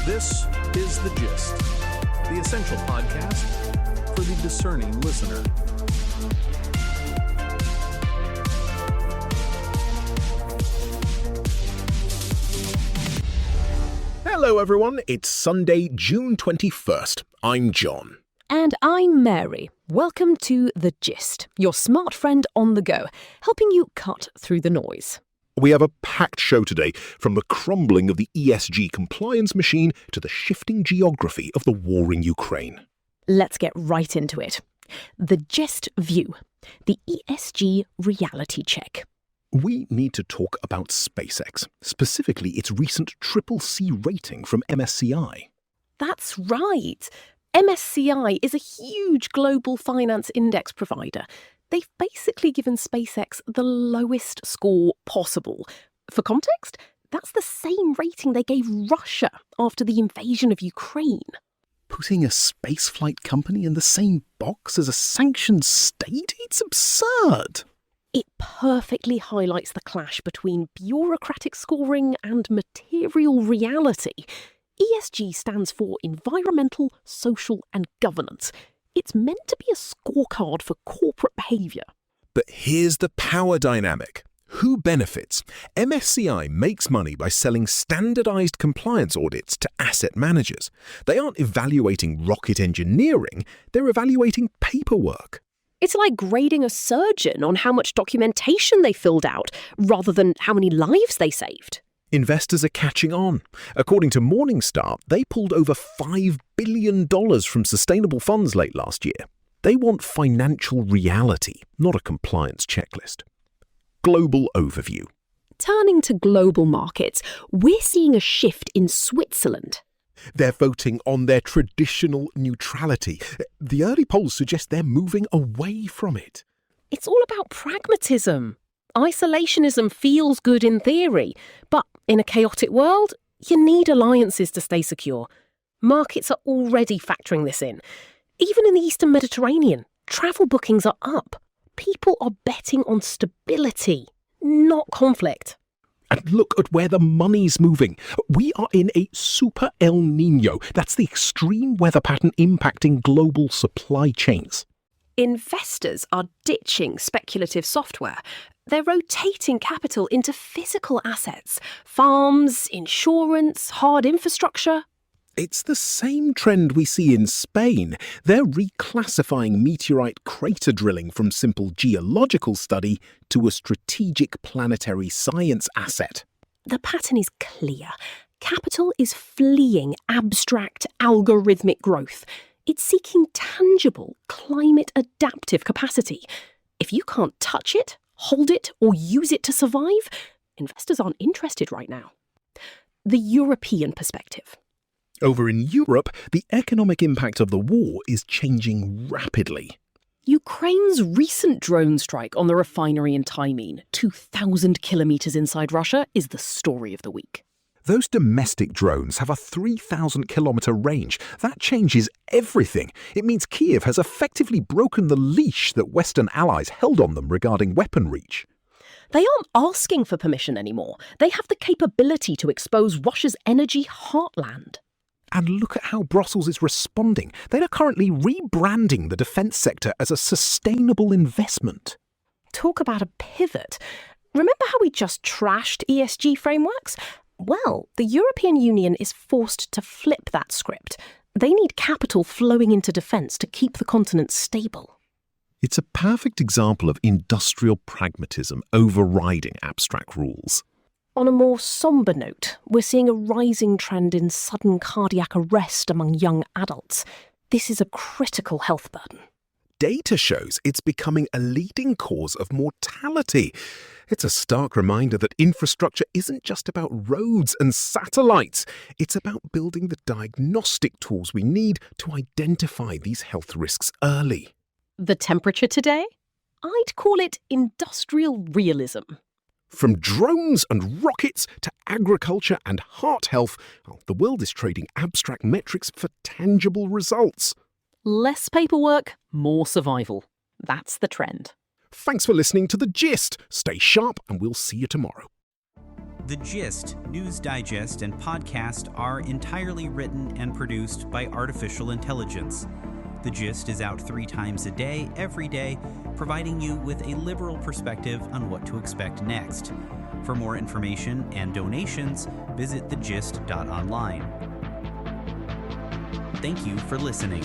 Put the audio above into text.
This is The Gist, the essential podcast for the discerning listener. Hello everyone, it's Sunday, June 21st. I'm John. And I'm Mary. Welcome to The Gist, your smart friend on the go, helping you cut through the noise. We have a packed show today, from the crumbling of the ESG compliance machine to the shifting geography of the war in Ukraine. Let's get right into it. The Gist View, the ESG reality check. We need to talk about SpaceX, specifically its recent Triple C rating from MSCI. That's right. MSCI is a huge global finance index provider. They've basically given SpaceX the lowest score possible. For context, that's the same rating they gave Russia after the invasion of Ukraine. Putting a spaceflight company in the same box as a sanctioned state? It's absurd. It perfectly highlights the clash between bureaucratic scoring and material reality. ESG stands for Environmental, Social and Governance. It's meant to be a scorecard for corporate behaviour. But here's the power dynamic. Who benefits? MSCI makes money by selling standardized compliance audits to asset managers. They aren't evaluating rocket engineering, they're evaluating paperwork. It's like grading a surgeon on how much documentation they filled out, rather than how many lives they saved. Investors are catching on. According to Morningstar, they pulled over $5 billion from sustainable funds late last year. They want financial reality, not a compliance checklist. Global overview. Turning to global markets, we're seeing a shift in Switzerland. They're voting on their traditional neutrality. The early polls suggest they're moving away from it. It's all about pragmatism. Isolationism feels good in theory, but in a chaotic world, you need alliances to stay secure. Markets are already factoring this in. Even in the Eastern Mediterranean, travel bookings are up. People are betting on stability, not conflict. And look at where the money's moving. We are in a super El Niño. That's the extreme weather pattern impacting global supply chains. Investors are ditching speculative software. They're rotating capital into physical assets, farms, insurance, hard infrastructure. It's the same trend we see in Spain. They're reclassifying meteorite crater drilling from simple geological study to a strategic planetary science asset. The pattern is clear. Capital is fleeing abstract algorithmic growth. It's seeking tangible, climate-adaptive capacity. If you can't touch it, hold it, or use it to survive, investors aren't interested right now. The European perspective. Over in Europe, the economic impact of the war is changing rapidly. Ukraine's recent drone strike on the refinery in Tyumen, 2,000 kilometres inside Russia, is the story of the week. Those domestic drones have a 3,000-kilometer range. That changes everything. It means Kyiv has effectively broken the leash that Western allies held on them regarding weapon reach. They aren't asking for permission anymore. They have the capability to expose Russia's energy heartland. And look at how Brussels is responding. They are currently rebranding the defence sector as a sustainable investment. Talk about a pivot. Remember how we just trashed ESG frameworks? Well, the European Union is forced to flip that script. They need capital flowing into defence to keep the continent stable. It's a perfect example of industrial pragmatism overriding abstract rules. On a more sombre note, we're seeing a rising trend in sudden cardiac arrest among young adults. This is a critical health burden. Data shows it's becoming a leading cause of mortality. It's a stark reminder that infrastructure isn't just about roads and satellites. It's about building the diagnostic tools we need to identify these health risks early. The temperature today? I'd call it industrial realism. From drones and rockets to agriculture and heart health, the world is trading abstract metrics for tangible results. Less paperwork, more survival. That's the trend. Thanks for listening to The Gist. Stay sharp and we'll see you tomorrow. The Gist, news digest, and podcast are entirely written and produced by artificial intelligence. The Gist is out 3 times a day, every day, providing you with a liberal perspective on what to expect next. For more information and donations, visit thegist.online. Thank you for listening.